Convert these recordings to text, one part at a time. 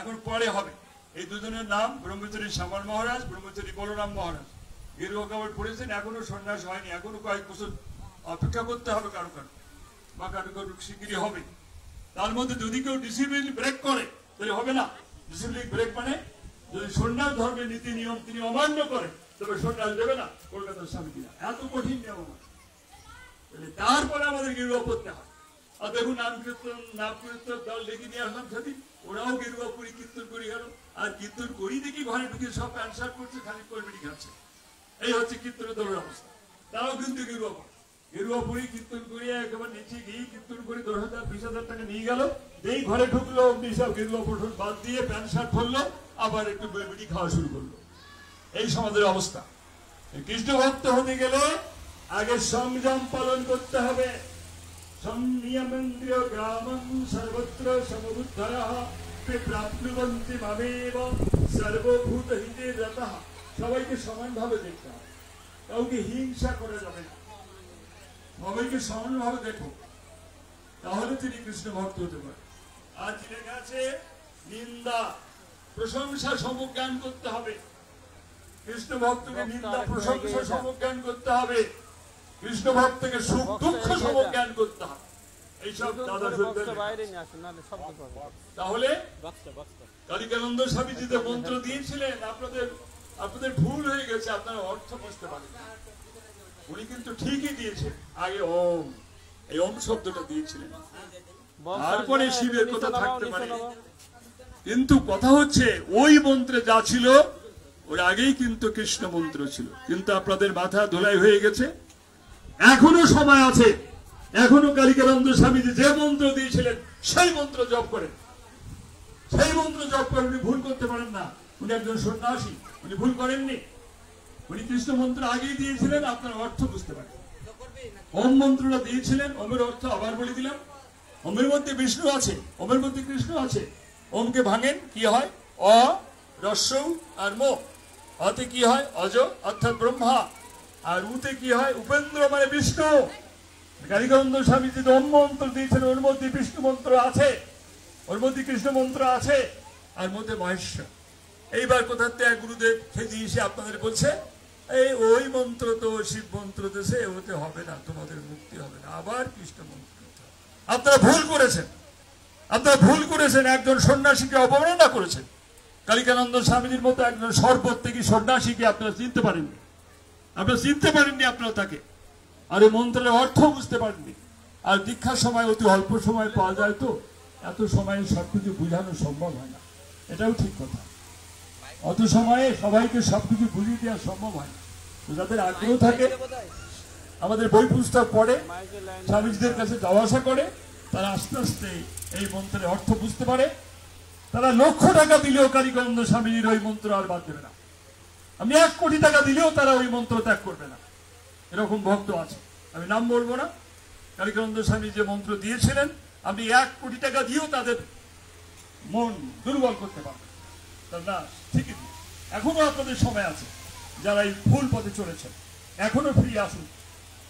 এখন পরে হবে। এই দুজনের নাম ব্রহ্মচারী শ্যামল মহারাজ, ব্রহ্মচারী বলরাম মহারাজ। গেরুয়া কাপড় পরেছেন, এখনো সন্ন্যাস হয়নি, এখনো কয়েক বছর অপেক্ষা করতে হবে কারো কারো, বা কারো কারো শিগগিরই হবে। তার মধ্যে যদি কেউ ডিসিপ্লিন ব্রেক করে তাহলে হবে না। ডিসিপ্লিন ব্রেক মানে যদি সন্ন্যাস ধর্মের নীতি নিয়ম তিনি অমান্য করে তবে সন্ন্যাস দেবে না কলকাতার স্বামীজিরা। এত কঠিন নিয়ম আমার। তারপরে আমাদের গেরুয়া পড়তে হয়। আর দেখুন নাম কীর্তন দল ডেকে নিয়ে আসলাম সাথী, ওরাও গেরুয়া করি কীর্তন করি গেল। আর কীর্তন করি দেখি ঘরে ঢুকে সব প্যান্ট শার্ট করছে, খালি কলমিটি খাচ্ছে। এই হচ্ছে কীর্তনের দলের অবস্থা। তারাও কিন্তু গেরুয়া পড়ে, গেরুয়া পড়ি কীর্তন করি একেবারে নিচে গিয়ে কীর্তন করে 10,000 20,000 টাকা নিয়ে গেল। এই ঘরে ঢুকলো অমনি সব গেরুয়া পঠন বাদ দিয়ে প্যান্ট শার্ট পরলো, আবার একটু বিড়ি খাওয়া শুরু করলো। এই সমাজের অবস্থা। কৃষ্ণ ভক্ত হতে গেলে আগে সংযম পালন করতে হবে। সংনিয়মেন্দ্রিয় গ্রামং সর্বত্র সমবুদ্ধরঃ প্রাপ্নুবন্তি মামেব সর্বভূত হিতে রতঃ। সবাইকে সমানভাবে দেখতে হবে, কাউকে হিংসা করা যাবে না। সবাইকে সমানভাবে দেখো, তাহলে তিনি কৃষ্ণ ভক্ত হতে পারে। আজ লেখা আছে নিন্দা প্রশংসা সমজ্ঞান করতে হবে। কৃষ্ণ ভক্তকে নিন্দা প্রশংসা সমজ্ঞান করতে হবে। কৃষ্ণ ভক্তকে সুখ দুঃখ সমজ্ঞান করতে হবে। এইসব দাদা তাহলে কালিকানন্দ স্বামীজি যে মন্ত্র দিয়েছিলেন আপনাদের ভুল হয়ে গেছে, আপনারা অর্থ বুঝতে পারেন। উনি কিন্তু ঠিকই দিয়েছেন, আগে ওম, এই ওম শব্দটা দিয়েছিলেন, তারপরে শিবের কথা থাকতে পারে। কিন্তু কথা হচ্ছে ওই মন্ত্রে যা ছিল ওর আগেই কিন্তু কৃষ্ণ মন্ত্র ছিল, কিন্তু আপনাদের মাথা ধোলাই হয়ে গেছে। এখনো সময় আছে, এখনো কালিকানন্দ স্বামীজি যে মন্ত্র দিয়েছিলেন সেই মন্ত্র জপ করেন, সেই মন্ত্র জপ করেন। উনি ভুল করতে পারেন না, উনি একজন সন্ন্যাসী, উনি ভুল করেননি। উনি কৃষ্ণ মন্ত্র আগেই দিয়েছিলেন, আপনার অর্থ বুঝতে পারেন। ওম মন্ত্রটা দিয়েছিলেন, ওমের অর্থ আবার বলে দিলাম। ওমের মধ্যে বিষ্ণু আছে, ওমের মধ্যে কৃষ্ণ আছে। ওমকে ভাঙেন কি হয়? অ রস্যৌ আর মো। অতে কি হয়? অজ অর্থাৎ ব্রহ্মা। আর উতে কি হয়? উপেন্দ্র মানে বিষ্ণু। কালিকানন্দ স্বামীজি ওম মন্ত্র দিয়েছেন, ওর মধ্যে বিষ্ণু মন্ত্র আছে, ওর মধ্যে কৃষ্ণ মন্ত্র আছে, আর মধ্যে মহেশ্বর। এইবার কোথাতে এক গুরুদেব খেয়ে এসে আপনাদের বলছে এই ওই মন্ত্র তো শিব মন্ত্র দেশে ওতে হবে না, তোমাদের মুক্তি হবে না, আবার কৃষ্ণ মন্ত্র। আপনারা ভুল করেছেন, আপনারা ভুল করেছেন, একজন সন্ন্যাসীকে অবমাননা করেছেন। কালিকানন্দ স্বামীজির মতো একজন সর্বত্যাগী সন্ন্যাসীকে আপনারা চিনতে পারেননি, আপনারা চিনতে পারেননি আপনারা তাকে। আর এই মন্ত্রের অর্থ বুঝতে পারেননি। আর দীক্ষার সময় অতি অল্প সময় পাওয়া যায়, তো এত সময়ে সবকিছু বোঝানো সম্ভব হয় না, এটাও ঠিক কথা। অত সময়ে সবাইকে সবকিছু বুঝিয়ে দেওয়া সম্ভব হয় না। যাদের আগ্রহ থাকে, আমাদের বই পুস্তক পড়ে, স্বামীজিদের কাছে যাওয়া আসা করে, তারা আস্তে আস্তে এই মন্ত্রের অর্থ বুঝতে পারে। তারা লক্ষ টাকা দিলেও কালিকানন্দ স্বামীজির ওই মন্ত্র আর বাদ দেবে না। আমি 1 কোটি টাকা দিলেও তারা ওই মন্ত্র ত্যাগ করবে না। এরকম ভক্ত আছে, আমি নাম বলবো না। কালিকানন্দ স্বামী যে মন্ত্র দিয়েছিলেন, আপনি 1 কোটি টাকা দিয়েও তাদের মন দুর্বল করতে পারবেন না। ঠিকই, এখনো আপনাদের সময় আছে যারা এই ভুল পথে চলেছেন, এখনো ফিরে আসুন।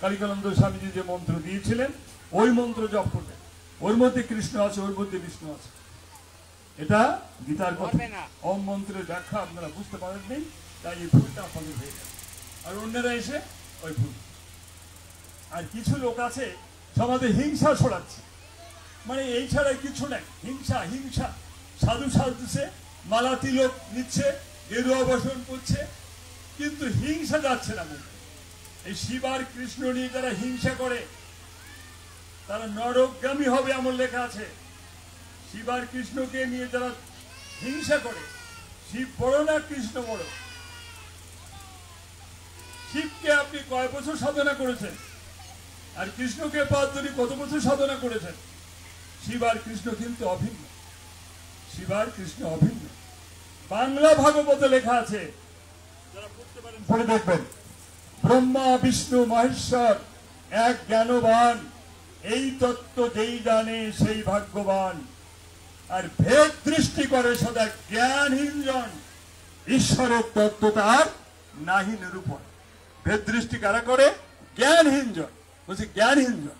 কালিকানন্দ স্বামীজি যে মন্ত্র দিয়েছিলেন ওই মন্ত্র জপ করবেন। ওর মধ্যে কৃষ্ণ আছে, ওর মধ্যে বিষ্ণু আছে। এটা গীতার কথা। ওম মন্ত্রের ব্যাখ্যা আপনারা বুঝতে পারেননি, তাই এই ভুলটা আপনাদের হয়ে গেছে। আর অন্যরা এসে ওই ভুল। আর কিছু লোক আছে সমাজে হিংসা ছড়াচ্ছে, মানে এই ছাড়া কিছু নাই। হিংসা হিংসা। সাধু সাজছে, মালা তিলক নিচ্ছে, গেরুয়া বসন করছে, কিন্তু হিংসা যাচ্ছে না মুখে। এই শিব আর কৃষ্ণ নিয়ে যারা হিংসা করে তারা নরকগামী হবে এমন লেখা আছে। শিব আর কৃষ্ণকে নিয়ে যারা হিংসা করে, শিব বড় না কৃষ্ণ বড়? শিবকে আপনি কয় বছর সাধনা করেছেন, আর কৃষ্ণকে পাওয়ার জন্য কত বছর সাধনা করেছেন? শিব আর কৃষ্ণ কিন্তু অভিন্ন, শিব আর কৃষ্ণ অভিন্ন। বাংলা ভাগবতে লেখা আছে, যারা পড়তে পারেন পড়ে দেখবেন। ব্রহ্মা বিষ্ণু মহেশ্বর এক জ্ঞানবান, এই তত্ত্ব যেই জানে সেই ভাগ্যবান। আর ভেদ দৃষ্টি করে সদা জ্ঞানহীন জন, ঈশ্বরের তত্ত্ব তার নাহি নিরূপণ। ভেদ দৃষ্টি কারা করে? জ্ঞানহীন জন। বলছি জ্ঞানহীন জন।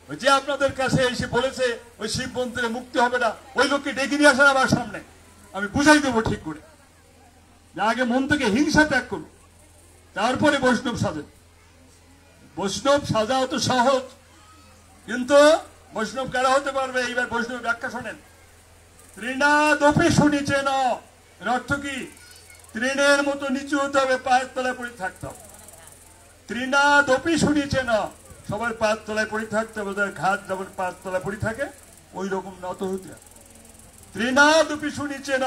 ওই যে আপনাদের কাছে এসে বলেছে ওই শিব মন্ত্রে মুক্তি হবে না, ওই লোককে ডেকে নিয়ে আসেন আমার সামনে। আমি বুঝাই দেবো ঠিক করে। আগে মন থেকে হিংসা ত্যাগ করুন, তারপরে বৈষ্ণব সাজেন। বৈষ্ণব সাজাও তো সহজ, কিন্তু বৈষ্ণব কারা হতে পারবে? এইবার বৈষ্ণব ব্যাখ্যা শোনেন। তৃণাদপি শুনিছেন, এর অর্থ কি? তৃণের মতো নিচু হতে হবে, পায়ের তলায় পড়ে থাকতে হবে। তৃণাদপি শুনিছেন, সবার পায়ের তলায় পড়ে থাকতে হবে, ঘাট যেমন পায়ের তলায় পড়ে থাকে ওই রকম নত হতে হবে। তৃণাদপি শুনিছেন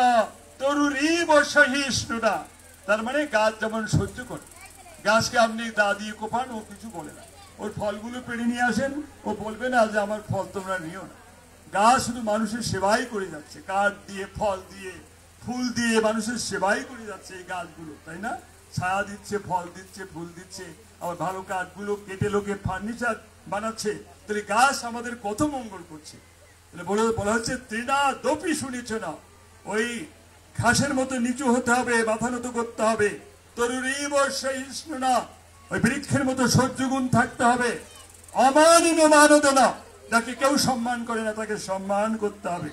তরুরীব সহিষ্ণুনা, তার মানে গাছ যেমন সহ্য করে। গাছকে আপনি দা দিয়ে কোপান, ও কিছু বলে না, ওর ফলগুলো পেড়ে নিয়ে আসেন, ও বলবে না যে আমার ফল তোমরা নিও না। গাছ শুধু মানুষের সেবাই করে যাচ্ছে, কাঠ দিয়ে, ফল দিয়ে, ফুল দিয়ে মানুষের সেবাই করে যাচ্ছে এই গাছগুলো, তাই না? ছায়া দিচ্ছে, ফল দিচ্ছে, ফুল দিচ্ছে, আবার ভালো কাঠগুলো কেটে লোকে ফার্নিচার বানাচ্ছে। তাহলে গাছ আমাদের কত মঙ্গল করছে। বলা হচ্ছে তৃণাদপি শুনিছ না, ওই ঘাসের মতো নিচু হতে হবে, মাথা নত করতে হবে। তরুরীব সহিষ্ণুনা, ওই বৃক্ষের মতো সহ্য গুণ থাকতে হবে। অমানিন মানদনা, যাকে কেউ সম্মান করে না তাকে সম্মান করতে হবে।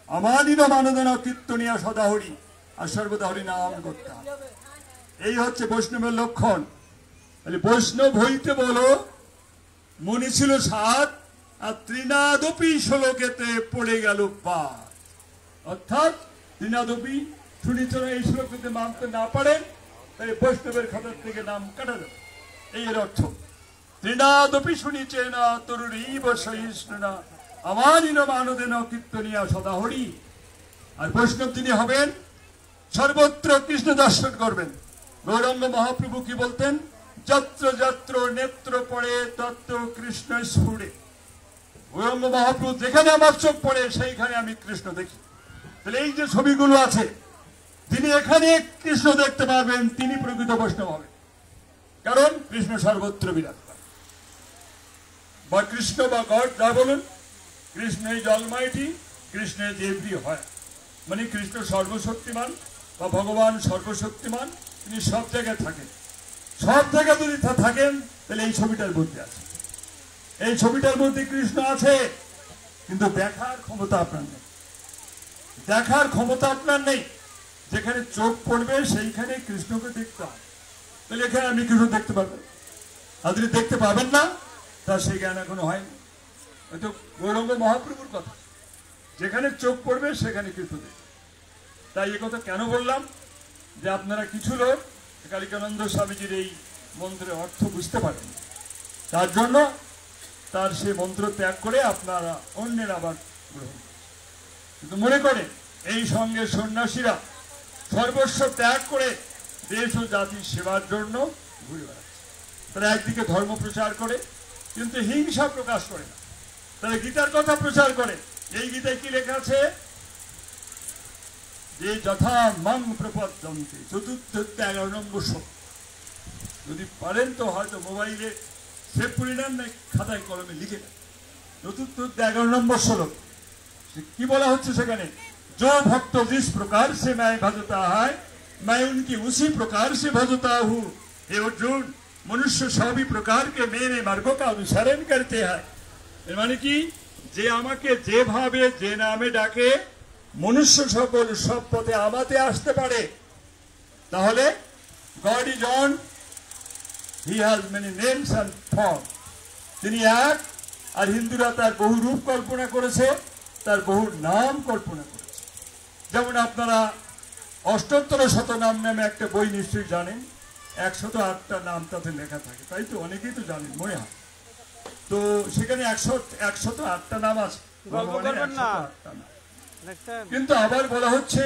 অমানিন মানদনা কীর্তনিয়া সদাহরি, আর সর্বদা হরি নাম করতে হবে। এই হচ্ছে বৈষ্ণবের লক্ষণ। বৈষ্ণব হইতে বলো মনে ছিল 7, আর তৃণাদপি শ্লোকেতে পড়ে গেল 5। অর্থাৎ তৃণাদপি শুনিছ, এই শ্লোকটিতে মানতে না পারেন তাই বৈষ্ণবের খাতার থেকে নাম কাটা যাবে, এই এর অর্থ। তৃণাদপি শুনিছে না তরুরীব সহিষ্ণুনা, আমানিন মানদেন কীর্তনিয়া সদাহরি। আর বৈষ্ণব তিনি হবেন সর্বত্র কৃষ্ণ দর্শন করবেন। গৌরাঙ্গ মহাপ্রভু কি বলতেন? যত্র যত্র নেত্র পড়ে তত্র কৃষ্ণ স্ফুরে। গৌরাঙ্গ মহাপ্রভু যেখানে আমার চোখ পড়ে সেইখানে আমি কৃষ্ণ দেখি। তাহলে এই যে ছবিগুলো আছে, তিনি এখানে কৃষ্ণ দেখতে পারবেন, তিনি প্রকৃত বৈষ্ণব হবেন। কারণ কৃষ্ণ সর্বত্র বিরাজমান। বা কৃষ্ণ বা গড যা বলুন, Krishna is Almighty, Krishna is everywhere. মানে কৃষ্ণ সর্বশক্তিমান বা ভগবান সর্বশক্তিমান, তিনি সব জায়গায় থাকেন। সব জায়গায় যদি থাকেন তাহলে এই ছবিটার মধ্যে আছে, এই ছবিটার মধ্যে কৃষ্ণ আছে, কিন্তু দেখার ক্ষমতা আপনার নেই। দেখার ক্ষমতা আপনার নেই। যেখানে চোখ পড়বে সেইখানে কৃষ্ণকে দেখতে হবে। তাহলে এখানে আপনি কৃষ্ণ দেখতে পাবেন। আর যদি দেখতে পাবেন না, তার সেই জ্ঞান এখনো হয়নি। হয়তো গৌরাঙ্গ মহাপ্রভুর কথা, যেখানে চোখ পড়বে সেখানে কৃষ্ণ দেখবে। তাই এ কথা কেন বললাম? যে আপনারা কিছু লোক কালিকানন্দ স্বামীজির এই মন্ত্রের অর্থ বুঝতে পারেন, তার জন্য তার সেই মন্ত্র ত্যাগ করে আপনারা অন্যের আবার গ্রহণ করেন। কিন্তু মনে করে এই সঙ্গে সন্ন্যাসীরা সর্বস্ব ত্যাগ করে দেশ ও জাতির সেবার জন্য ঘুরে বেড়াচ্ছে। তারা একদিকে ধর্ম প্রচার করে কিন্তু হিংসা প্রকাশ করে না। তারা গীতার কথা প্রচার করে। এই গীতায় কি লেখা আছে? যে যথা মাং প্রপদ্যন্তে, চতুর্থ 11 নম্বর শ্লোক। যদি পারেন তো হয়তো মোবাইলে সেভ করে নেন, না খাতায় কলমে লিখে নেন। চতুর্থ 11 নম্বর শ্লোক কি বলা হচ্ছে সেখানে? जो भक्त जिस प्रकार से मैं भजता है, मैं उनकी उसी प्रकार से भजता हूँ। हे अर्जुन, मनुष्य सभी प्रकार के मेरे मार्गों का अनुसरण करते हैं। माने की जे आमाके जे भावे जे नामे डाके मनुष्य सकल सब पथे आमाते आसते पारे। ताहले God is one, he has many names and forms। তিনি এক, আর হিন্দুরা তার বহু রূপ কল্পনা করেছে, তার বহু নাম কল্পনা করেছে। যেমন আপনারা অষ্টোত্তর শতনাম নামে একটা বই নিশ্চয়ই জানেন, 108টা নাম তাতে লেখা থাকে, তাই তো? অনেকেই তো জানেন মনে হয়। তো সেখানে 108টা নাম আছে, ভগবানের 108টা নাম। কিন্তু আবার বলা হচ্ছে,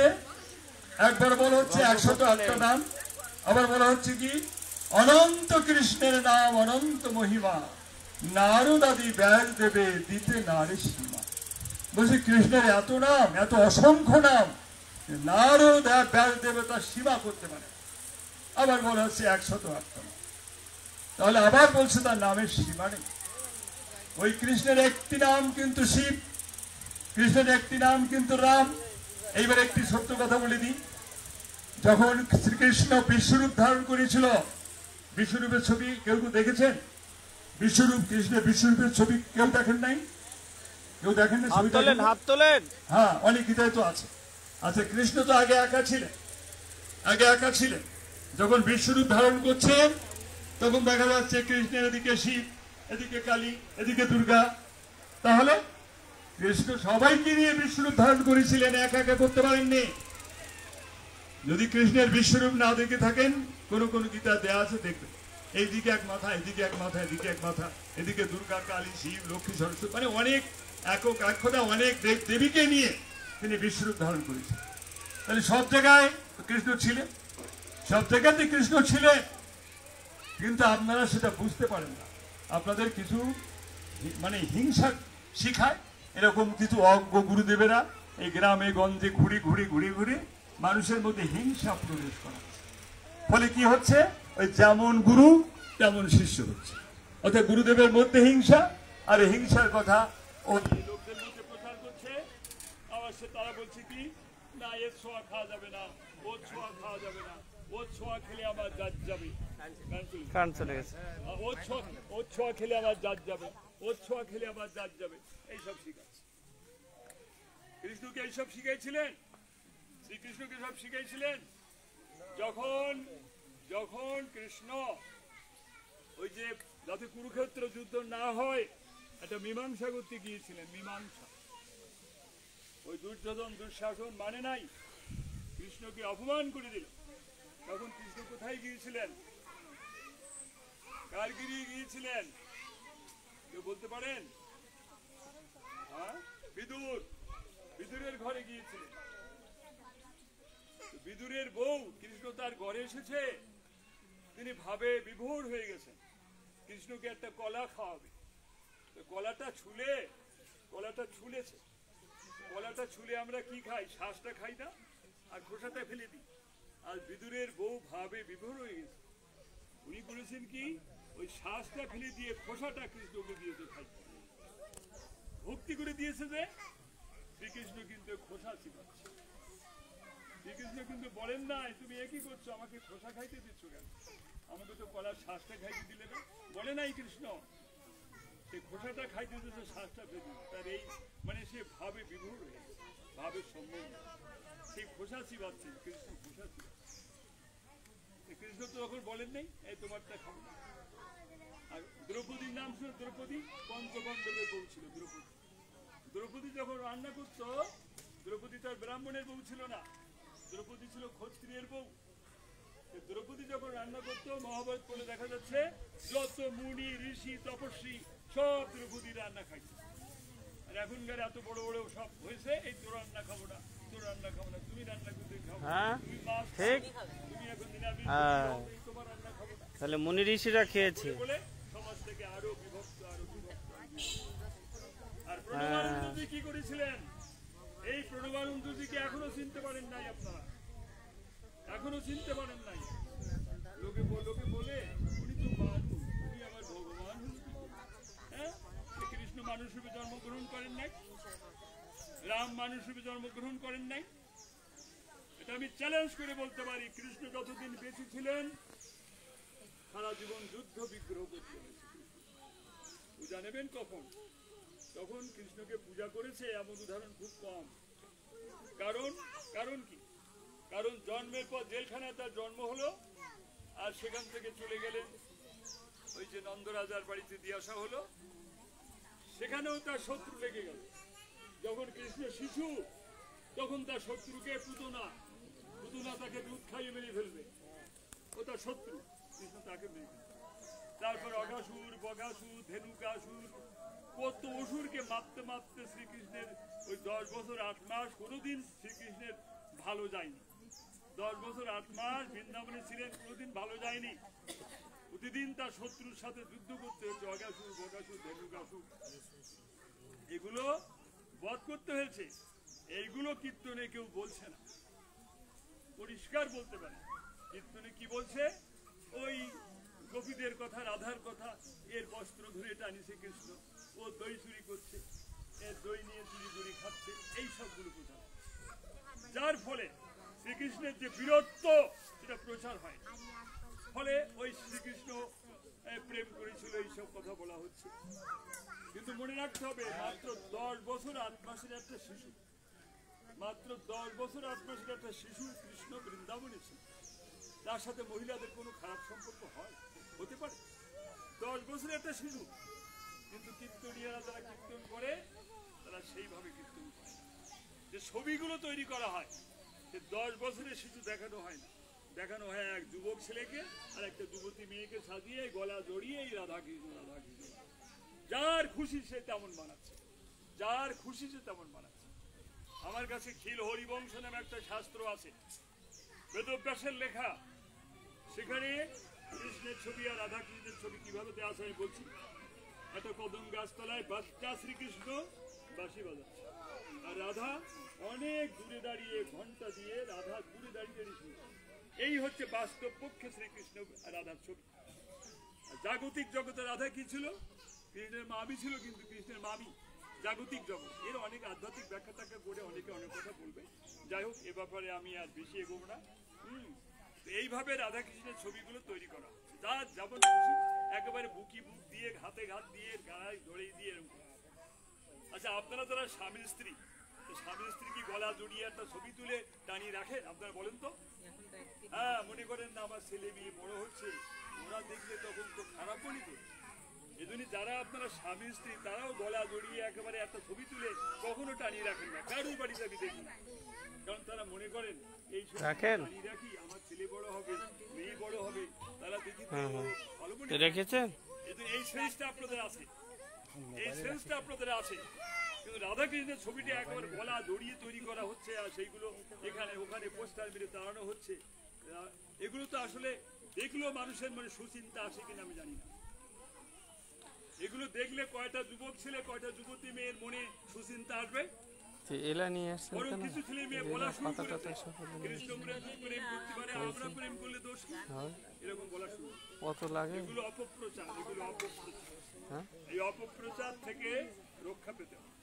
একবার বলা হচ্ছে 108টা নাম, আবার বলা হচ্ছে কি অনন্ত কৃষ্ণের নাম অনন্ত মহিমা, নারদ আদি ব্যাস দেবে দিতে নারী সীমা। বলছি কৃষ্ণের এত নাম, এত অসংখ্য নাম, নারদ ব্যাস দেবে তার সীমা করতে পারে। আবার বলা হচ্ছে 108টা নাম, তাহলে আবার বলছে তার নামের সীমা নেই। ওই কৃষ্ণের একটি নাম কিন্তু শিব, কৃষ্ণের একটি নাম কিন্তু রাম। এইবার একটি সত্য কথা বলে দিই, যখন শ্রীকৃষ্ণ বিশ্বরূপ ধারণ করেছিল, বিশ্বরূপের ছবি কেউ কেউ দেখেছেন? বিশ্বরূপ, কৃষ্ণের বিশ্বরূপের ছবি কেউ দেখেন নাই? কেউ দেখেন না? ছবি হাত তোলেন। হ্যাঁ, অনেক গীতায় তো আছে। আচ্ছা, কৃষ্ণ তো আগে একা ছিলেন। যখন বিশ্বরূপ ধারণ করছেন তখন দেখা যাচ্ছে কৃষ্ণের এদিকে শিব, এদিকে কালী, এদিকে দুর্গা। তাহলে কৃষ্ণ সবাইকে নিয়ে বিশ্বরূপ ধারণ করেছিলেন, একা করতে পারেননি। যদি কৃষ্ণের বিশ্বরূপ না দেখে থাকেন, কোন কোন গীতা দেয়া আছে দেখবেন, এইদিকে এক মাথা, এদিকে এক মাথা, এদিকে এক মাথা, এদিকে দুর্গা, কালী, শিব, লক্ষ্মী, সরস্বতী, মানে অনেক একক একতা, অনেক দেব দেবীকে নিয়ে তিনি বিশ্বরূপ ধারণ করেছেন। তাহলে সব জায়গায় কৃষ্ণ ছিলেন, সব জায়গাতে কৃষ্ণ ছিলেন, কিন্তু আপনারা সেটা বুঝতে পারেন না। আপনাদের কিছু মানে হিংসা শিখায়, এরকম কিছু অজ্ঞ গুরুদেবেরা এই গ্রামে গঞ্জে ঘুরে মানুষের মধ্যে হিংসা প্রবেশ করা। ফলে কি হচ্ছে, ওই যেমন গুরু তেমন শিষ্য হচ্ছে। অর্থাৎ গুরুদেবের মধ্যে হিংসা, আর হিংসার কথা ও লোকদের মধ্যে প্রচার করছে। আবার সে তারা বলছে কি, না এর ছোঁয়া খাওয়া যাবে না, ওর ছোঁয়া খাওয়া যাবে না, ওর ছোঁয়া খেলে আমার জাত যাবে, ওর ছোঁয়া খেলে আমার জাত যাবে, ওর ছোঁয়া খেলে আমার জাত যাবে, এইসব শিখাচ্ছে। কৃষ্ণকে এইসব শিখাইছিলেন, শ্রীকৃষ্ণকে সব শিখাইছিলেন। যখন কৃষ্ণ ওই যে যাতে কুরুক্ষেত্র যুদ্ধ না হয় একটা মীমাংসা করতে গিয়েছিলেন, মীমাংসা, ওই দুর্যোধন দুঃশাসন মানে নাই, কৃষ্ণকে অপমান করে দিল। তখন কৃষ্ণ কোথায় গিয়েছিলেন? কার গিরি গিয়েছিলেন কেউ বলতে পারেন? বিদুরের ঘরে গিয়েছিলেন। বিদুরের বউ কৃষ্ণ তার ঘরে এসেছে, তিনি ভাবে বিভোর হয়ে গেছেন, কৃষ্ণকে একটা কলা খাওয়াবে। কলাটা ছুলেছে, কলাটা ছুলে আমরা কি খাই? শ্বাসটা খাই না, আর খোসাটা ফেলে দিই। আর বিদুরের বউ ভাবে বিভোর হয়ে গেছে, উনি বলেছেন কি, ওই শ্বাসটা ফেলে দিয়ে খোসাটা কৃষ্ণকে দিয়েছে খাই, ভক্তি করে দিয়েছে। যে শ্রীকৃষ্ণ কিন্তু খোসা চিবাচ্ছে। শ্রীকৃষ্ণ কিন্তু বলেন নাই তুমি একই করছো, আমাকে খোসা খাইতে দিচ্ছ কেন, আমাকে তো কলার শ্বাসটা খাইতে দিলে না, বলে নাই কৃষ্ণ। সে খোসাটা খাইতে দিচ্ছে, শ্বাসটা ফেলে, তার এই মানে সে ভাবে বিভোর হয়ে গেছে, ভাবের সম্বন্ধ, সেই খোসা চিবাচ্ছে কৃষ্ণ, খোসা চিবাচ্ছে। কৃষ্ণ তো তখন বলেন নাই এই তোমারটা খাও না। আর দ্রৌপদীর নাম ছিল দ্রৌপদী, পঞ্চপাণ্ডবের বউ ছিল দ্রৌপদী। দ্রৌপদী যখন রান্না করত, দ্রৌপদী তার ব্রাহ্মণের বউ ছিল না, দ্রৌপদী ছিল ক্ষত্রিয়ের বউ। দ্রৌপদী যখন রান্না করতো, মহাভারত পড়লে দেখা যাচ্ছে যত মুনি ঋষি তপস্বী সব দ্রৌপদী রান্না খাইছে। আর এখনকার এত বড় বড় সব হয়েছে, এই তোর রান্না খাবো না, তোর রান্না খাবো না, তুমি রান্না করতে খাবো, তুমি মাছ, তুমি এখন নিরামিষ, তোমার রান্না খাবো না। তাহলে মুনি ঋষিরা খেয়েছে বলে সমাজ থেকে আরো বিভক্ত। আর প্রণবানন্দজি কি করেছিলেন? এই প্রণবানন্দজিকে এখনো চিনতে পারেন নাই আপনারা, এখনো চিনতে পারেন নাই। লোকে বলে উনি তো মানুষ, উনি আবার ভগবান। হ্যাঁ, কৃষ্ণ মানুষ রূপে জন্মগ্রহণ করেন নাই, রাম মানুষ রূপে জন্মগ্রহণ করেন নাই। এটা আমি চ্যালেঞ্জ করে বলতে পারি, কৃষ্ণ যতদিন বেঁচে ছিলেন সারা জীবন যুদ্ধ বিগ্রহ করতে হয়েছে। পূজা নেবেন কখন? তখন কৃষ্ণকে পূজা করেছে এমন উদাহরণ খুব কম। কারণ কি? কারণ জন্মের পর জেলখানায় তার জন্ম হলো, আর সেখান থেকে চলে গেলেন ওই যে নন্দরাজার বাড়িতে দিয়ে আসা হলো, সেখানেও তার শত্রু লেগে গেল। যখন কৃষ্ণ শিশু, তখন তার শত্রুকে পুতনা তাকে দুধ খাইয়ে মেরে ফেলবে, ও তার শত্রু, কৃষ্ণ তাকে মেরে ফেলবে। তারপর অঘাসুর, বঘাসুর, ধেনুকাসুর, কত অসুরকে মারতে শ্রীকৃষ্ণের ওই 10 বছর 8 মাস কোনোদিন শ্রীকৃষ্ণের ভালো যায়নি। 10 বছর 8 মাস বৃন্দাবনে ছিলেন, কোনোদিন ভালো যায়নি। প্রতিদিন তার শত্রুর সাথে যুদ্ধ করতে হচ্ছে, অঘাসুর, বঘাসুর, ধেনুকাসুর, এগুলো বধ করতে হয়েছে। এইগুলো কীর্তনে কেউ বলছে না, পরিষ্কার বলতে পারে। কীর্তনে কি বলছে? ওই গোপীদের কথা, রাধার কথা, এর বস্ত্র ধরে টানিছে কৃষ্ণ, ও দই চুরি করছে, এর দই নিয়ে চুরি খাচ্ছে, এই সবগুলো প্রচার, যার ফলে শ্রীকৃষ্ণের যে বীরত্ব সেটা প্রচার হয়। ফলে ওই শ্রীকৃষ্ণ প্রেম করেছিল, এইসব কথা বলা হচ্ছে। কিন্তু মনে রাখতে হবে, মাত্র 10 বছর 8 মাসের একটা শিশু, মাত্র 10 বছর 8 মাসের একটা শিশু কৃষ্ণ বৃন্দাবনে ছিল, তার সাথে মহিলাদের কোনো খারাপ সম্পর্ক হয়? হতে পারে? 10 বছরের একটা শিশু, কিন্তু কীর্তনীয়রা যারা কীর্তন করে তারা সেইভাবে কীর্তন করে। যে ছবিগুলো তৈরি করা হয়, যে 10 বছরের শিশু দেখানো হয় না, দেখানো হয় এক যুবক ছেলেকে আর একটা যুবতী মেয়েকে সাজিয়ে গলা জড়িয়ে রাধা কৃষ্ণ রাধা কৃষ্ণ, যার খুশি সে তেমন বানাচ্ছে, যার খুশি সে তেমন বানাচ্ছে। আমার কাছে খিল হরিবংশ নামে একটা শাস্ত্র আছে, বেদব্যাসের লেখা, সেখানে কৃষ্ণের ছবি আর রাধা কৃষ্ণের ছবি কিভাবে দেওয়া আছে আমি বলছি। একটা কদম গাছতলায় বাচ্চা শ্রীকৃষ্ণ বাঁশি বাজাচ্ছে, আর রাধা অনেক দূরে দাঁড়িয়ে ঘন্টা দিয়ে রাধা দূরে দাঁড়িয়ে শুনছে। এই হচ্ছে বাস্তব পক্ষে শ্রীকৃষ্ণ রাধার ছবি। জাগতিক জগতে রাধা কি ছিল? কৃষ্ণের মামি ছিল, কিন্তু কৃষ্ণের মামি জাগতিক জগৎ। এর অনেক আধ্যাত্মিক ব্যাখ্যা টাখ্যা করে অনেকে অনেক কথা বলবে, যাই হোক এ ব্যাপারে আমি আর বেশি এগোবো না। এইভাবে রাধা কৃষ্ণের ছবিগুলো তৈরি করা হচ্ছে, যার যেমন খুশি একেবারে বুকি বুক দিয়ে হাতে হাত দিয়ে গায়ে ধরে দিয়ে এরকম। আচ্ছা, আপনারা যারা স্বামী স্ত্রী, স্বামী স্ত্রী কি গলা জড়িয়ে একটা ছবি তুলে টানিয়ে রাখেন? আপনারা বলেন তো। হ্যাঁ, মনে করেন না আমার ছেলে মেয়ে বড় হচ্ছে, ওরা দেখলে তখন তো খারাপ বলি তো। এজন্য যারা আপনারা স্বামী স্ত্রী তারাও গলা জড়িয়ে একেবারে একটা ছবি তুলে কখনো টানিয়ে রাখেন না, কারোর বাড়িতে আমি দেখি না। কারণ তারা মনে করেন এই টানিয়ে রাখি আমার ছেলে বড় হবে, মেয়ে বড় হবে, তারা দেখি ভালো মনে রেখেছেন। এই সেন্সটা আপনাদের আছে, এই সেন্সটা আপনাদের আছে। কিন্তু রাধা কৃষ্ণের ছবিটি একেবারে গলা জড়িয়ে তৈরি করা হচ্ছে, আর সেইগুলো এখানে ওখানে পোস্টার মেরে তাড়ানো হচ্ছে। এগুলো তো আসলে দেখলেও মানুষের মনে সুচিন্তা আসে কিনা আমি জানি না। এগুলো দেখলে কয়টা যুবক ছেলে কয়টা যুবতী মেয়ের মনে সুচিন্তা আসবে? কিছু ছেলে মেয়ে বলা শুরু করেছে কৃষ্ণ প্রেম করতে পারে, আমরা প্রেম করলে দোষ কি, এরকম বলা শুরু কত লাগে। এগুলো অপপ্রচার, এগুলো অপপ্রচার। এই অপপ্রচার থেকে রক্ষা পেতে হবে,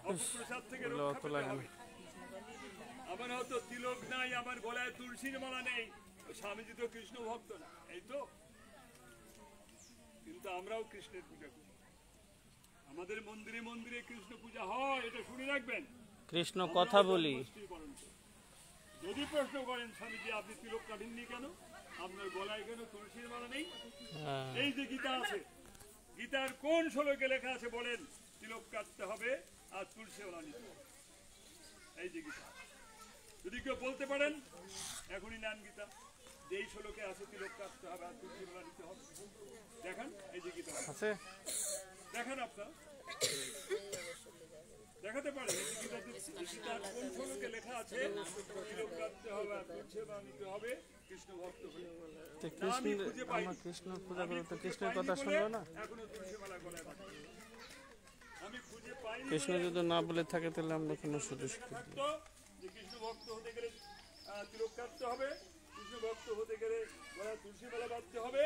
অপপ্রচার থেকে রক্ষা পেতে হবে। আমার হয়তো তিলক নাই, আমার গলায় তুলসীর মালা নেই, স্বামীজি তো কৃষ্ণ ভক্ত না, এই তো। কিন্তু আমরাও কৃষ্ণের পূজা করি, আমাদের মন্দিরে মন্দিরে কৃষ্ণ পূজা হয়, এটা শুনে রাখবেন। কৃষ্ণ কথা বলি। যদি প্রশ্ন করেন স্বামীজি আপনি তিলক কাটেননি কেন, আপনার গলায় কেন তুলসীর মালা নেই? এই যে গীতা আছে, গীতার কোন শ্লোকে লেখা আছে বলেন তিলক কাটতে হবে আর তুলসী মালা নিতে হবে? এই যে গীতা, যদি কেউ বলতে পারেন এখনই নেন গীতা, যে এই শ্লোকে আছে তিলক কাটতে হবে আর তুলসী মালা নিতে হবে। দেখেন এই যে গীতা আছে, দেখেন আপনার দেখাতে পারে গীতার কোন শ্লোকে লেখা আছে তিলক কাটতে হবে আর তুলসী মালা নিতে হবে কৃষ্ণ ভক্ত হয়ে। আমি খুঁজে পাইনি, কৃষ্ণ পূজা করতে কৃষ্ণের কথা শুনলো না, এখনো তুলসী মালা গলায় বাঁধা আমি খুঁজে পাইনি। কৃষ্ণ যদি না বলে থাকে তাহলে আমরা কোনো সুযোগ থাকতো যে কৃষ্ণ ভক্ত হতে গেলে তিলক কাটতে হবে, কৃষ্ণ ভক্ত হতে গেলে গলায় তুলসী মালা বাঁধতে হবে,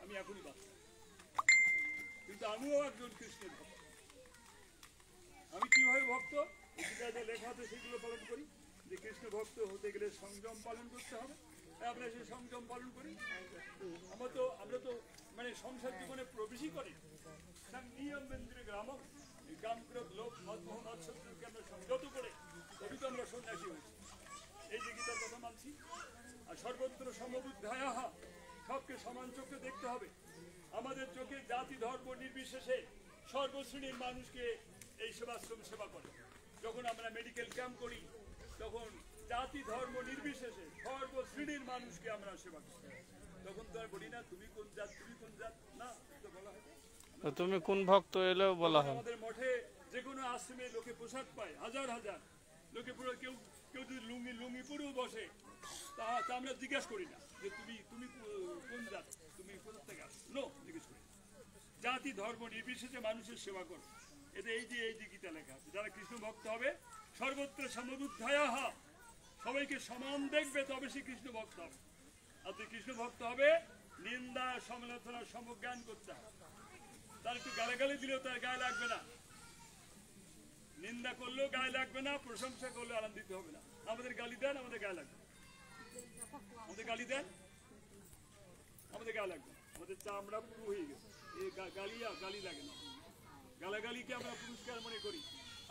আমি এখনই বাঁধতাম। কিন্তু আমিও একজন কৃষ্ণের ভক্ত। আমি কিভাবে ভক্ত? গীতায় যে লেখা আছে সেগুলো পালন করি। যে কৃষ্ণ ভক্ত হতে গেলে সংযম পালন করতে হবে, আমরা সেই সংযম পালন করি। আমরা তো মানে সংসার জীবনে প্রবেশই করি নিয়ম বেন্দ্রে গ্রামক, গ্রাম ক্রোধ লোভ মদ মোহ মাৎসর্যকে আমরা সংযত করে তবে তো আমরা সন্ন্যাসী হয়েছি। এই যে গীতার কথা মানছি। আর সর্বত্র সমবুদ্ধায়াহ, সবকে সমান চোখে দেখতে হবে। আমাদের চোখে জাতি ধর্ম নির্বিশেষে সর্বশ্রেণীর মানুষকে এই সেবাশ্রম সেবা করে। যখন আমরা মেডিকেল ক্যাম্প করি তখন জাতি ধর্ম নির্বিশেষে সর্বশ্রেণীর মানুষকে আমরা সেবা করি। তখন তো আর বলি না তুমি কোন জাত, তুমি কোন জাত, না, তো বলা হয় তুমি কোন ভক্ত এলেও বলা হয়। আমাদের মঠে যে কোনো আশ্রমে লোকে প্রসাদ পায়, হাজার হাজার লোকে পুরো, কেউ কেউ যদি লুঙ্গি পরেও বসে তা আমরা জিজ্ঞাসা করি না যে তুমি কোন জাত, তুমি কোথা থেকে আসো, নো, জিজ্ঞেস করি। জাতি ধর্ম নির্বিশেষে মানুষের সেবা করো, এতে এই যে গীতা লেখা আছে। যারা কৃষ্ণ ভক্ত হবে সর্বত্র সমবুদ্ধায়াহ, সবাইকে সমান দেখবে, তবে সে কৃষ্ণ ভক্ত হবে। আর তুই কৃষ্ণ ভক্ত হবে নিন্দা সমালোচনা সমজ্ঞান করতে হবে। তার একটু গালাগালি দিলেও তার গায়ে লাগবে না, নিন্দা করলেও গায়ে লাগবে না, প্রশংসা করলেও আনন্দিত হবে না। আমাদের গালি দেন, আমাদের গায়ে লাগবে, আমাদের গালি দেন, আমাদের গায়ে লাগবে, আমাদের চামড়া পুরো হয়ে গেছে। এই গালি লাগে না, গালাগালিকে আমরা পুরস্কার মনে করি।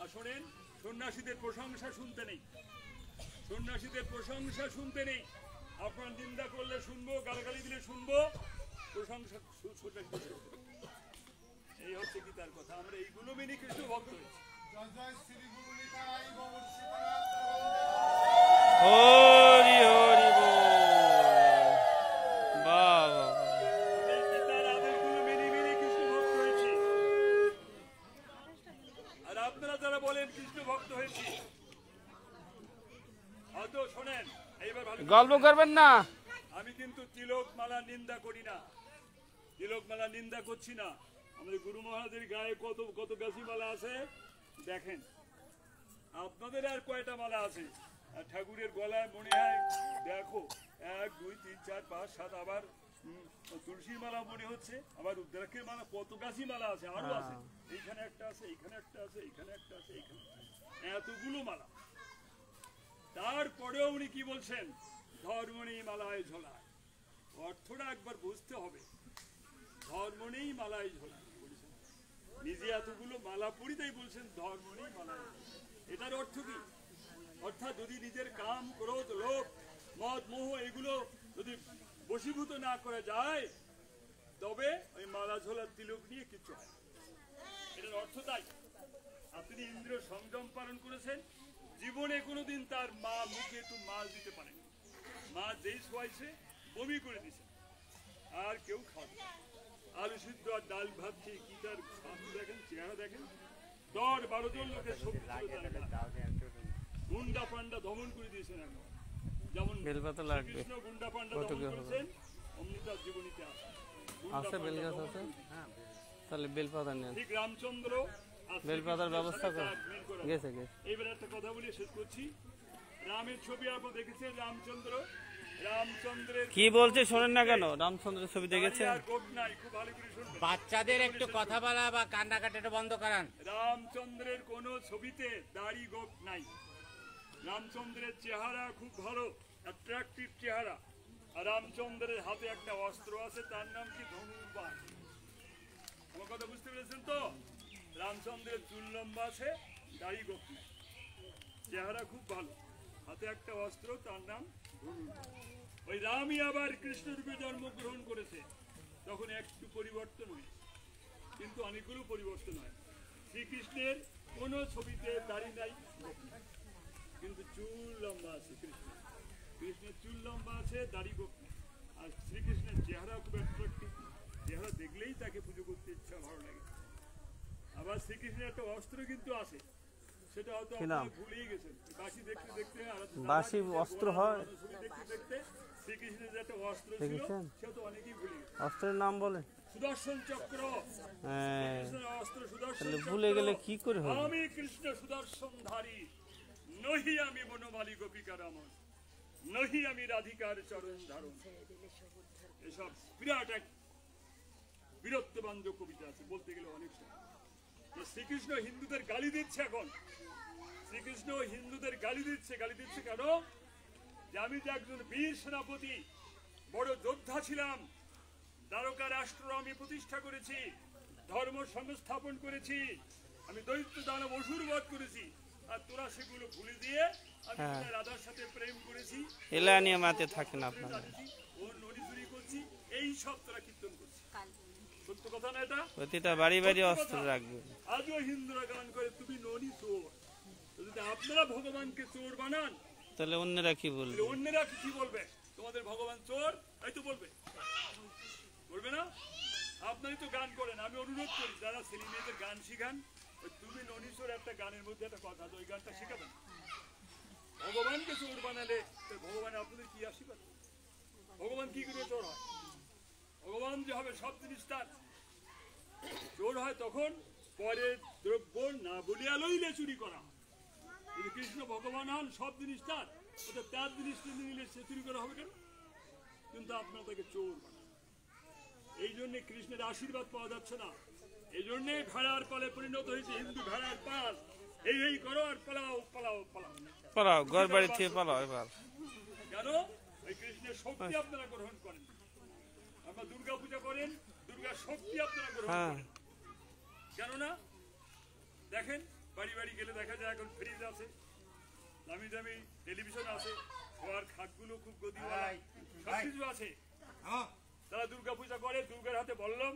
আর শোনেন, সন্ন্যাসীদের প্রশংসা শুনতে নেই, সন্ন্যাসীদের প্রশংসা শুনতে নেই। আপনার নিন্দা করলে শুনবো, গালাগালি দিলে শুনবো, প্রশংসা এই হচ্ছে কি তার কথা। আমরা এইগুলো মেনে কৃষ্ণ ভক্ত হয়েছি। হরি হরি বাবা, গীতার আদেশগুলো মেনে মেনে কৃষ্ণ ভক্ত হয়েছি। আর আপনারা যারা বলেন কৃষ্ণ ভক্ত হয়েছি, হয়তো শোনেন, এইবার গল্প করবেন না। আমি কিন্তু তিলক মালা নিন্দা করি না, তিলক মালা নিন্দা করছি না। আমাদের গুরু মহারাজের গায়ে কত কত গাছি মালা আছে দেখেন, আপনাদের আর কয়টা মালা আছে? আর ঠাকুরের গলায় মনে হয় দেখো 1 2 3 4 5 7, আবার তুলসীর মালা মনে হচ্ছে, আবার রুদ্রাক্ষের মালা, কত গাছি মালা আছে, আরো আছে, এইখানে একটা আছে, এইখানে একটা আছে, এইখানে একটা আছে, এইখানে এতগুলো মালা। তারপরেও উনি কি বলছেন? ধর্ম নেই মালায় ঝোলায়। অর্থটা একবার বুঝতে হবে, ধর্ম নেই মালায় ঝোলায় বলছেন, নিজে এতগুলো মালা পড়ি তাই বলছেন ধর্ম নেই মালায়। এটার অর্থ কি? অর্থাৎ যদি নিজের কাম, ক্রোধ, লোভ, মদ, মোহ এগুলো যদি বশীভূত না করা যায়, তবে ওই মালা ঝোলার তিলক নিয়ে কিচ্ছু হয়। এটার অর্থ তাই। আপনি ইন্দ্রিয় সংযম পালন করেছেন, জীবনে কোনোদিন তার মা মুখে একটু মাছ দিতে পারেন, মা যেই শোয়াইছে বমি করে দিছে, আর কেউ খাবে। আলু সিদ্ধ আর ডাল ভাত খেয়ে কি তার দেখেন, চেহারা দেখেন। 10-12 জন লোকের গুন্ডা পান্ডা দমন করে দিয়েছেন একবার, যেমন কৃষ্ণ গুন্ডা পান্ডা দমন করেছেন, অমনি তার জীবনীতে আছে বেলগাছ আছে। তাহলে বেলপাতা নেন, ঠিক রামচন্দ্র বেলপাতার ব্যবস্থা গেছে। এইবার একটা কথা বলি, শেষ করছি। রামের ছবি আপনারা দেখেছেন, রামচন্দ্রের কি বলছে শোনেন না কেন? রামচন্দ্রের ছবি দেখেছেন? বাচ্চাদের একটু কথা বলা বা কান্নাকাটিটা বন্ধ করান। রামচন্দ্রের কোন ছবিতে দাড়ি গোপ নাই। রামচন্দ্রের চেহারা খুব ভালো, অ্যাট্রাকটিভ চেহারা। আর রামচন্দ্রের হাতে একটা অস্ত্র আছে, তার নাম কি? ধনুর্বাণ। আমার কথা বুঝতে পেরেছেন তো? রামচন্দ্রের চুল লম্বা আছে, দাড়ি গোপ নাই, চেহারা খুব ভালো, হাতে একটা অস্ত্র, তার নাম ধনুর্বাণ। ওই রামই আবার কৃষ্ণরূপে জন্মগ্রহণ করেছে, তখন একটু পরিবর্তন হয়েছে, কিন্তু অনেকগুলো পরিবর্তন হয়। শ্রীকৃষ্ণের কোন ছবিতে দাড়ি নাই, কিন্তু চুল লম্বা আছে। কৃষ্ণের চুল লম্বা আছে, দাড়ি গোপ নেই। আর শ্রীকৃষ্ণের চেহারা খুব অ্যাট্রাকটিভ, চেহারা দেখলেই তাকে পুজো করতে ইচ্ছা, ভালো লাগে। আবার শ্রীকৃষ্ণের একটা অস্ত্র কিন্তু আছে, সেটা হয়তো আপনি ভুলেই গেছেন। বাঁশি দেখতে দেখতে, বাঁশি অস্ত্র হয়, দেখতে দেখতে শ্রীকৃষ্ণের যে একটা অস্ত্র ছিল, সেটা তো অনেকেই ভুলে গেছে। অস্ত্রের নাম বলেন? সুদর্শন চক্র। অস্ত্র সুদর্শন। ভুলে গেলে কি করে হবে? আমি কৃষ্ণ সুদর্শনধারী, নহি আমি বনমালী গোপিকা রামন, নহি আমি রাধিকার চরণ ধারণ। এসব বিরাট এক বীরত্ববান্ধব কবিতা আছে, বলতে গেলে অনেক সময়। শ্রীকৃষ্ণ হিন্দুদের গালি দিচ্ছে এখন, শ্রীকৃষ্ণ হিন্দুদের গালি দিচ্ছে। গালি দিচ্ছে কেন? যে আমি যে একজন বীর সেনাপতি, বড় যোদ্ধা ছিলাম, দ্বারকা রাষ্ট্র আমি প্রতিষ্ঠা করেছি, ধর্ম সংস্থাপন করেছি, আমি দৈত্য দানব অসুর বধ করেছি, আর তোরা সেগুলো ভুলে দিয়ে আমি রাধার সাথে প্রেম করেছি, এলা নিয়ে মাতে থাকে না আপনারা, ওর নড়ি চুরি করছি, এই সব তোরা কীর্তন করছি। সত্য কথা না এটা? প্রতিটা বাড়ি বাড়ি অস্ত্র রাখবে। আজও হিন্দুরা গান করে তুমি ননি চোর। যদি আপনারা ভগবানকে চোর বানান, তাহলে অন্যরা কি বলবে? অন্যরা কি বলবে? তোমাদের ভগবান চোর, এই তো বলবে, বলবে না? আপনারই তো গান করেন। আমি অনুরোধ করি যারা ছেলে মেয়েদের গান শিখান, তুমি ননীশ্বর একটা গানের মধ্যে একটা কথা, ওই গানটা শেখাবেন। ভগবানকে চোর বানালে ভগবান আপনাদের কি আশীর্বাদ? ভগবান কি করে চোর হয়? ভগবান যে হবে সব জিনিস তার। চোর হয় তখন পরে দ্রব্য না বলিয়া লইলে চুরি করা। যদি কৃষ্ণ ভগবান হন, সব জিনিস তার, ওটা তার জিনিস নিলে সে চুরি করা হবে কেন? কিন্তু আপনার তাকে চোর বানান। এই জন্য কৃষ্ণের আশীর্বাদ পাওয়া যাচ্ছে না। এই জন্যে ভেড়ার পালে পরিণত হয়েছে, হিন্দু ভেড়ার পাল। এই করো আর পালাও পালাও পালাও পালাও, ঘর বাড়ি থেকে পালাও। এবার কেন? ওই কৃষ্ণের শক্তি আপনারা গ্রহণ করেন। আমরা দুর্গা পূজা করেন, দুর্গার শক্তি আপনারা গ্রহণ করেন। কেননা দেখেন বাড়ি বাড়ি গেলে দেখা যায় এখন ফ্রিজ আছে, দামি দামি টেলিভিশন আছে, খাওয়ার খাটগুলো খুব গদিওয়ালা, সবকিছু আছে। তারা দুর্গা পূজা করে, দুর্গার হাতে বললাম,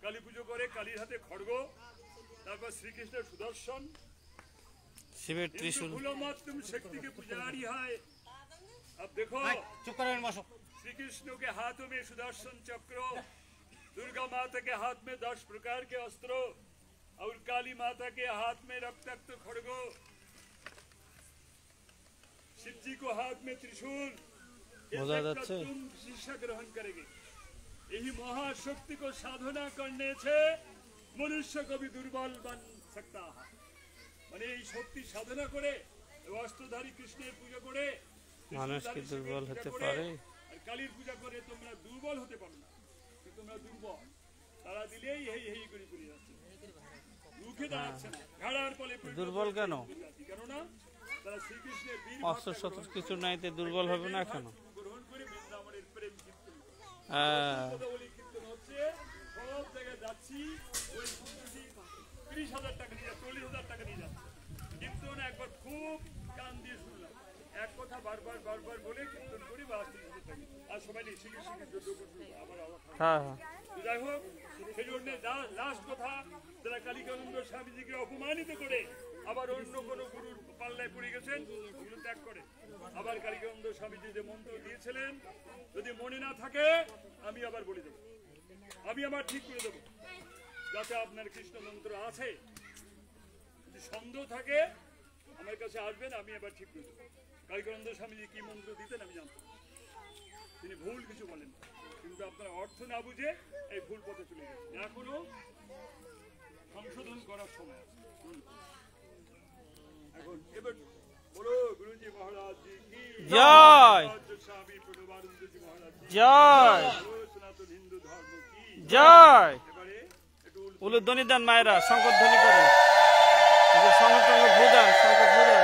কালী পুজো করে, কালীর হাতে খড়গ, তারপর শ্রীকৃষ্ণের সুদর্শন, শিবের ত্রিশূল। तुम शक्ति के पुजारी है। अब देखो श्री कृष्ण के हाथों में सुदर्शन चक्र, दुर्गा माता के हाथ में 10 प्रकार के अस्त्रों और काली माता के हाथ में रक्ताक्त खड़गो, शिव जी को हाथ में त्रिशूल, तुम शिक्षा ग्रहण करेंगे। यही महाशक्ति को साधना करने से मनुष्य को भी दुर्बल बन सकता है। মানে এই শক্তি সাধনা করে অস্ত্রধারী কৃষ্ণের পূজা করে মানুষ কি দুর্বল হতে পারে? আর কালীর পূজা করে তোমরা দুর্বল হতে পারো না, তোমরা দুর্বল। তারা দিলেই হেই করে করে যাচ্ছে, মুখে দাঁড়াচ্ছে না, ঘাড়ার পলে দুর্বল কেন? কেননা তারা শ্রীকৃষ্ণের বীর অস্ত্র শস্ত্র কিছু নাই, তে দুর্বল হবে না কেন? গ্রহণ করে বৃন্দাবনের প্রেম কীর্তন কীর্তন হচ্ছে, সব জায়গায় যাচ্ছি, ওই 30,000 টাকা নিয়ে 40,000 টাকা নিয়ে যাচ্ছে। কীর্তন একবার খুব কান দিয়ে শুনলাম, এক কথা বারবার বারবার বলে কীর্তন করি বা আর সবাই শিখে আবার যাই হোক, সেই জন্য লাস্ট কথা, যারা কালিকানন্দ স্বামীজিকে অপমানিত করে আবার অন্য কোনো গুরুর পাল্লায় পড়ে গেছেন, ওগুলো ত্যাগ করে। আবার কালিকানন্দ স্বামীজি যে মন্ত্র দিয়েছিলেন, যদি মনে না থাকে আমি আবার বলে দেবো, আমি আবার ঠিক করে দেবো, যাতে আপনার কৃষ্ণ মন্ত্র আছে। যদি সন্দেহ থাকে আমার কাছে আসবেন, আমি আবার ঠিক করে দেবো। কালিকানন্দ স্বামীজি কি মন্ত্র দিতেন আমি জানতাম, তিনি ভুল কিছু বলেন, কিন্তু আপনার অর্থ না বুঝে এই ভুল পথে চলে গেছে। এখনো সংশোধন করার সময় আছে। এখন এবার বলো গুরুজি মহারাজ জি কি জয়, স্বামী প্রণবানন্দজি মহারাজ জয়, সনাতন হিন্দু ধর্ম কি জয়। এবারে একটু উলুধ্বনি দেন মায়েরা, শঙ্কর ধ্বনি করে শঙ্কর ভূদান, শঙ্কর ভূদান।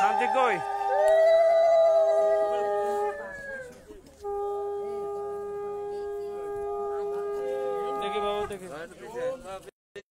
শান্তি কই? দেখি বাবা, দেখি।